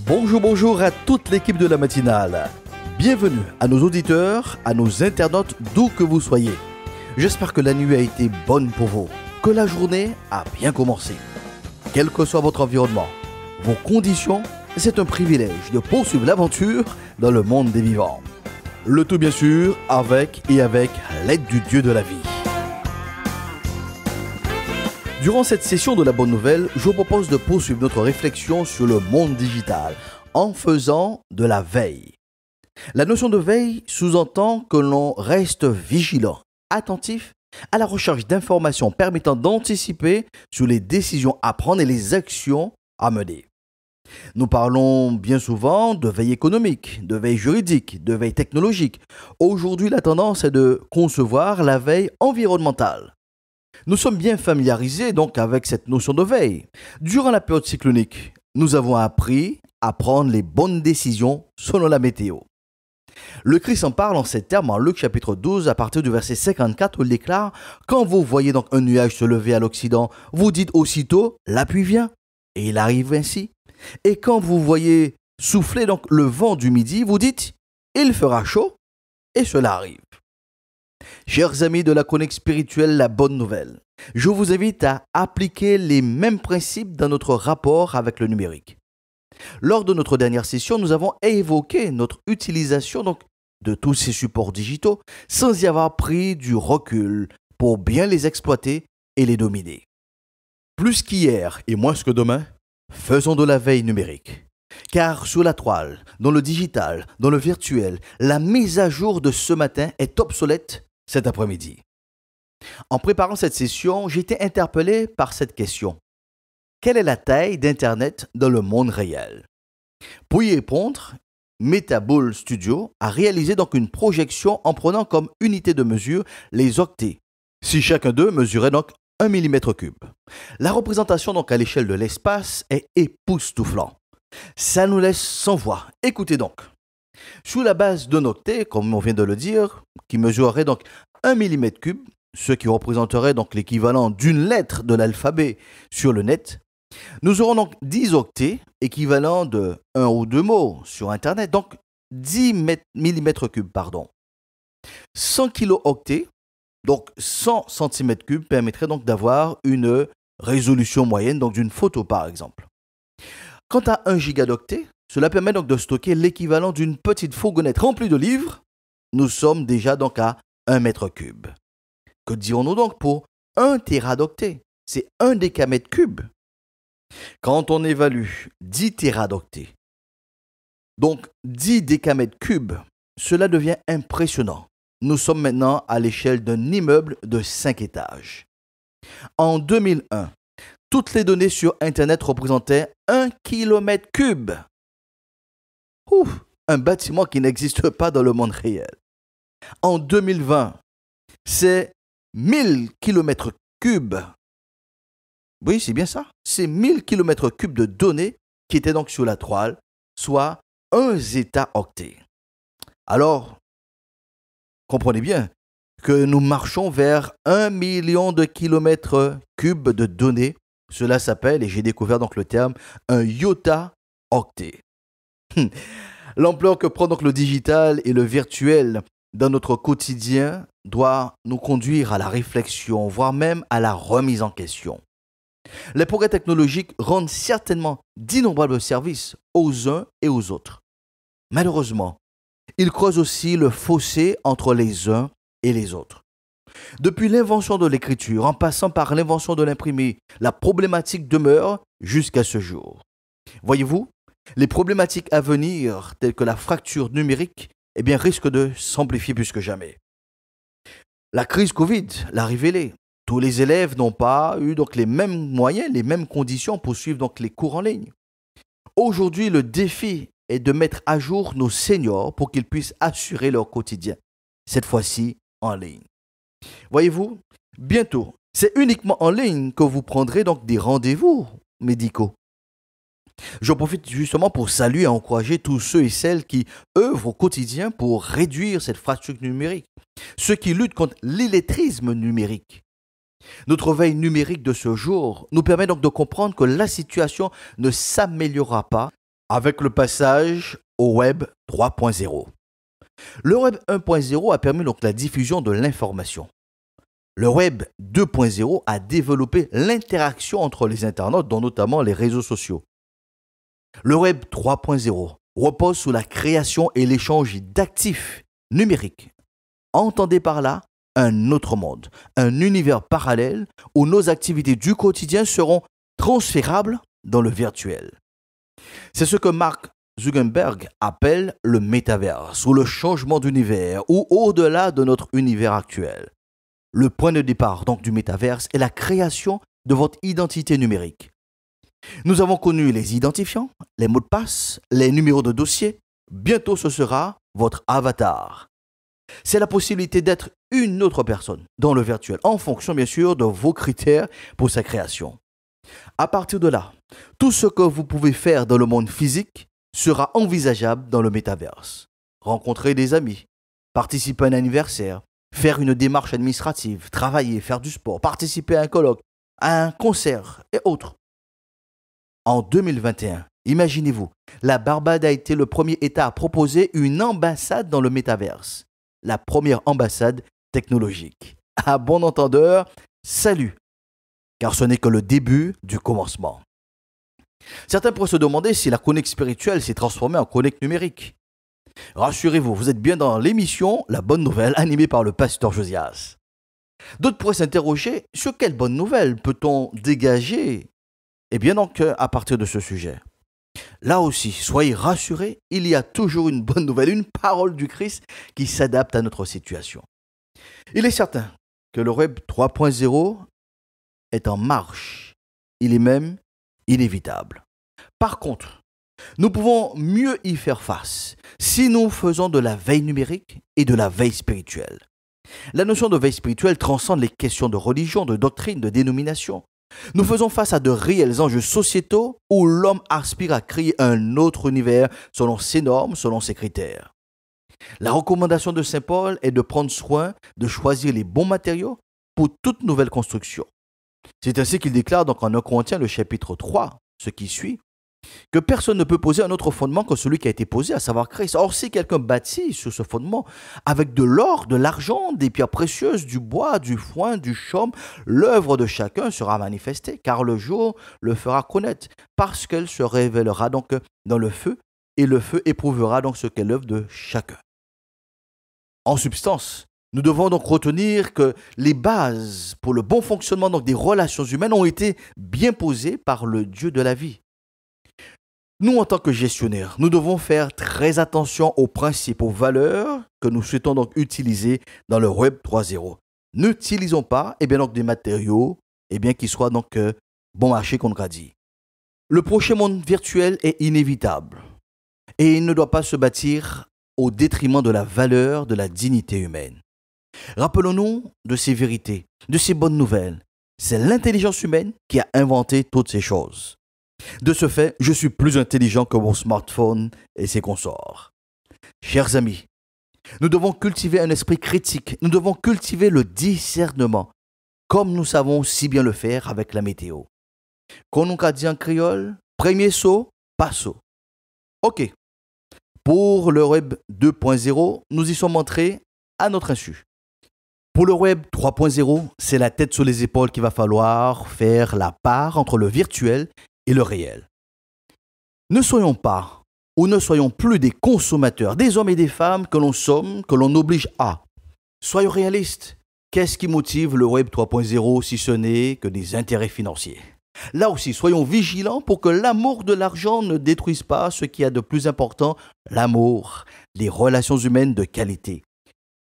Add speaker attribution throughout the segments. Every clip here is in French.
Speaker 1: Bonjour, bonjour à toute l'équipe de la matinale. Bienvenue à nos auditeurs, à nos internautes, d'où que vous soyez. J'espère que la nuit a été bonne pour vous, que la journée a bien commencé. Quel que soit votre environnement, vos conditions, c'est un privilège de poursuivre l'aventure dans le monde des vivants. Le tout bien sûr avec l'aide du Dieu de la vie. Durant cette session de la bonne nouvelle, je vous propose de poursuivre notre réflexion sur le monde digital en faisant de la veille. La notion de veille sous-entend que l'on reste vigilant, attentif à la recherche d'informations permettant d'anticiper sur les décisions à prendre et les actions à mener. Nous parlons bien souvent de veille économique, de veille juridique, de veille technologique. Aujourd'hui, la tendance est de concevoir la veille environnementale. Nous sommes bien familiarisés donc avec cette notion de veille. Durant la période cyclonique, nous avons appris à prendre les bonnes décisions selon la météo. Le Christ en parle en ces termes en Luc chapitre 12 à partir du verset 54 où il déclare « Quand vous voyez donc un nuage se lever à l'Occident, vous dites aussitôt « La pluie vient » et il arrive ainsi. Et quand vous voyez souffler donc le vent du midi, vous dites « Il fera chaud » et cela arrive. Chers amis de la chronique spirituelle, la bonne nouvelle. Je vous invite à appliquer les mêmes principes dans notre rapport avec le numérique. Lors de notre dernière session, nous avons évoqué notre utilisation donc, de tous ces supports digitaux sans y avoir pris du recul pour bien les exploiter et les dominer. Plus qu'hier et moins que demain, faisons de la veille numérique. Car sur la toile, dans le digital, dans le virtuel, la mise à jour de ce matin est obsolète cet après-midi. En préparant cette session, j'ai été interpellé par cette question. Quelle est la taille d'Internet dans le monde réel? Pour y répondre, MetaBull Studio a réalisé donc une projection en prenant comme unité de mesure les octets, si chacun d'eux mesurait donc 1 mm3. La représentation donc à l'échelle de l'espace est époustouflante. Ça nous laisse sans voix. Écoutez donc. Sous la base d'un octet, comme on vient de le dire, qui mesurerait donc 1 mm3, ce qui représenterait donc l'équivalent d'une lettre de l'alphabet sur le net, nous aurons donc 10 octets, équivalent de 1 ou 2 mots sur Internet, donc 10 mm3, 100 kilooctets, donc 100 cm3, permettrait donc d'avoir une résolution moyenne donc d'une photo par exemple. Quant à 1 gigadoctet, cela permet donc de stocker l'équivalent d'une petite fourgonnette remplie de livres. Nous sommes déjà donc à 1 mètre cube. Que dirons-nous donc pour 1 téradoctet? C'est 1 décamètre cube. Quand on évalue 10 téradoctets, donc 10 décamètres cubes, cela devient impressionnant. Nous sommes maintenant à l'échelle d'un immeuble de 5 étages. En 2001, toutes les données sur Internet représentaient 1 kilomètre cube. Un bâtiment qui n'existe pas dans le monde réel. En 2020, c'est 1000 km3. Oui, c'est bien ça. C'est 1000 km3 de données qui étaient donc sur la toile, soit 1 zeta-octet. Alors, comprenez bien que nous marchons vers 1 million de kilomètres cubes de données. Cela s'appelle, et j'ai découvert donc le terme, un iota-octet. L'ampleur que prend donc le digital et le virtuel dans notre quotidien doit nous conduire à la réflexion, voire même à la remise en question. Les progrès technologiques rendent certainement d'innombrables services aux uns et aux autres. Malheureusement, ils creusent aussi le fossé entre les uns et les autres. Depuis l'invention de l'écriture, en passant par l'invention de l'imprimé, la problématique demeure jusqu'à ce jour. Voyez-vous, les problématiques à venir, telles que la fracture numérique, risquent de s'amplifier plus que jamais. La crise Covid l'a révélé. Tous les élèves n'ont pas eu donc les mêmes moyens, les mêmes conditions pour suivre donc les cours en ligne. Aujourd'hui, le défi est de mettre à jour nos seniors pour qu'ils puissent assurer leur quotidien, cette fois-ci en ligne. Voyez-vous, bientôt, c'est uniquement en ligne que vous prendrez donc des rendez-vous médicaux. Je profite justement pour saluer et encourager tous ceux et celles qui œuvrent au quotidien pour réduire cette fracture numérique, ceux qui luttent contre l'illettrisme numérique. Notre veille numérique de ce jour nous permet donc de comprendre que la situation ne s'améliorera pas avec le passage au Web 3.0. Le Web 1.0 a permis donc la diffusion de l'information. Le Web 2.0 a développé l'interaction entre les internautes, dont notamment les réseaux sociaux. Le Web 3.0 repose sur la création et l'échange d'actifs numériques. Entendez par là un autre monde, un univers parallèle où nos activités du quotidien seront transférables dans le virtuel. C'est ce que Mark Zuckerberg appelle le métaverse ou le changement d'univers ou au-delà de notre univers actuel. Le point de départ donc du métaverse est la création de votre identité numérique. Nous avons connu les identifiants, les mots de passe, les numéros de dossier. Bientôt ce sera votre avatar. C'est la possibilité d'être une autre personne dans le virtuel en fonction bien sûr de vos critères pour sa création. À partir de là, tout ce que vous pouvez faire dans le monde physique sera envisageable dans le métaverse. Rencontrer des amis, participer à un anniversaire, faire une démarche administrative, travailler, faire du sport, participer à un colloque, à un concert et autres. En 2021, imaginez-vous, la Barbade a été le premier État à proposer une ambassade dans le métaverse. La première ambassade technologique. À bon entendeur, salut, car ce n'est que le début du commencement. Certains pourraient se demander si la connecte spirituelle s'est transformée en connecte numérique. Rassurez-vous, vous êtes bien dans l'émission La Bonne Nouvelle animée par le pasteur Josias. D'autres pourraient s'interroger sur quelle bonne nouvelle peut-on dégager. Eh bien donc, à partir de ce sujet. Là aussi, soyez rassurés, il y a toujours une bonne nouvelle, une parole du Christ qui s'adapte à notre situation. Il est certain que le Web 3.0 est en marche. Il est même inévitable. Par contre, nous pouvons mieux y faire face si nous faisons de la veille numérique et de la veille spirituelle. La notion de veille spirituelle transcende les questions de religion, de doctrine, de dénomination. Nous faisons face à de réels enjeux sociétaux où l'homme aspire à créer un autre univers selon ses normes, selon ses critères. La recommandation de Saint Paul est de prendre soin de choisir les bons matériaux pour toute nouvelle construction. C'est ainsi qu'il déclare donc en 1 Corinthiens le chapitre 3, ce qui suit, que personne ne peut poser un autre fondement que celui qui a été posé, à savoir Christ. Or, si quelqu'un bâtit sur ce fondement avec de l'or, de l'argent, des pierres précieuses, du bois, du foin, du chaume, l'œuvre de chacun sera manifestée, car le jour le fera connaître, parce qu'elle se révélera donc dans le feu, et le feu éprouvera donc ce qu'est l'œuvre de chacun. En substance, nous devons donc retenir que les bases pour le bon fonctionnement donc des relations humaines ont été bien posées par le Dieu de la vie. Nous, en tant que gestionnaires, nous devons faire très attention aux principes, aux valeurs que nous souhaitons donc utiliser dans le Web 3.0. N'utilisons pas donc, des matériaux qui soient donc bon marché, qu'on a dit. Le prochain monde virtuel est inévitable et il ne doit pas se bâtir au détriment de la valeur de la dignité humaine. Rappelons-nous de ces vérités, de ces bonnes nouvelles. C'est l'intelligence humaine qui a inventé toutes ces choses. De ce fait, je suis plus intelligent que mon smartphone et ses consorts. Chers amis, nous devons cultiver un esprit critique, nous devons cultiver le discernement, comme nous savons si bien le faire avec la météo. Qu'on nous a dit en créole, premier saut, pas saut. Ok, pour le Web 2.0, nous y sommes entrés à notre insu. Pour le Web 3.0, c'est la tête sur les épaules qu'il va falloir faire la part entre le virtuel et le réel. Ne soyons pas ou ne soyons plus des consommateurs, des hommes et des femmes que l'on sommes, que l'on oblige à. Soyons réalistes. Qu'est-ce qui motive le Web 3.0 si ce n'est que des intérêts financiers? Là aussi, soyons vigilants pour que l'amour de l'argent ne détruise pas ce qu'il y a de plus important, l'amour, les relations humaines de qualité.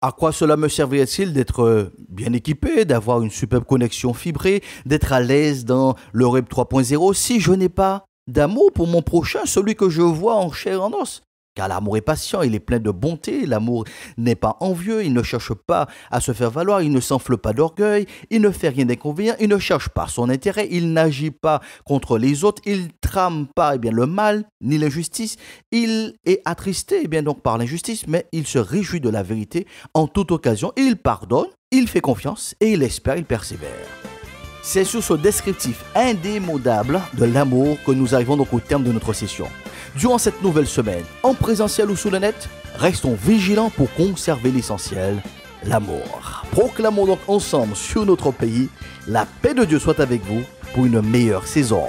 Speaker 1: À quoi cela me servirait-il d'être bien équipé, d'avoir une superbe connexion fibrée, d'être à l'aise dans le Web 3.0 si je n'ai pas d'amour pour mon prochain, celui que je vois en chair et en os? Car l'amour est patient, il est plein de bonté, l'amour n'est pas envieux, il ne cherche pas à se faire valoir, il ne s'enfle pas d'orgueil, il ne fait rien d'inconvénient, il ne cherche pas son intérêt, il n'agit pas contre les autres, il trame pas le mal ni l'injustice, il est attristé donc par l'injustice, mais il se réjouit de la vérité en toute occasion, il pardonne, il fait confiance et il espère, il persévère. C'est sur ce descriptif indémodable de l'amour que nous arrivons donc au terme de notre session. Durant cette nouvelle semaine, en présentiel ou sur le net, restons vigilants pour conserver l'essentiel, l'amour. Proclamons donc ensemble sur notre pays, la paix de Dieu soit avec vous pour une meilleure saison.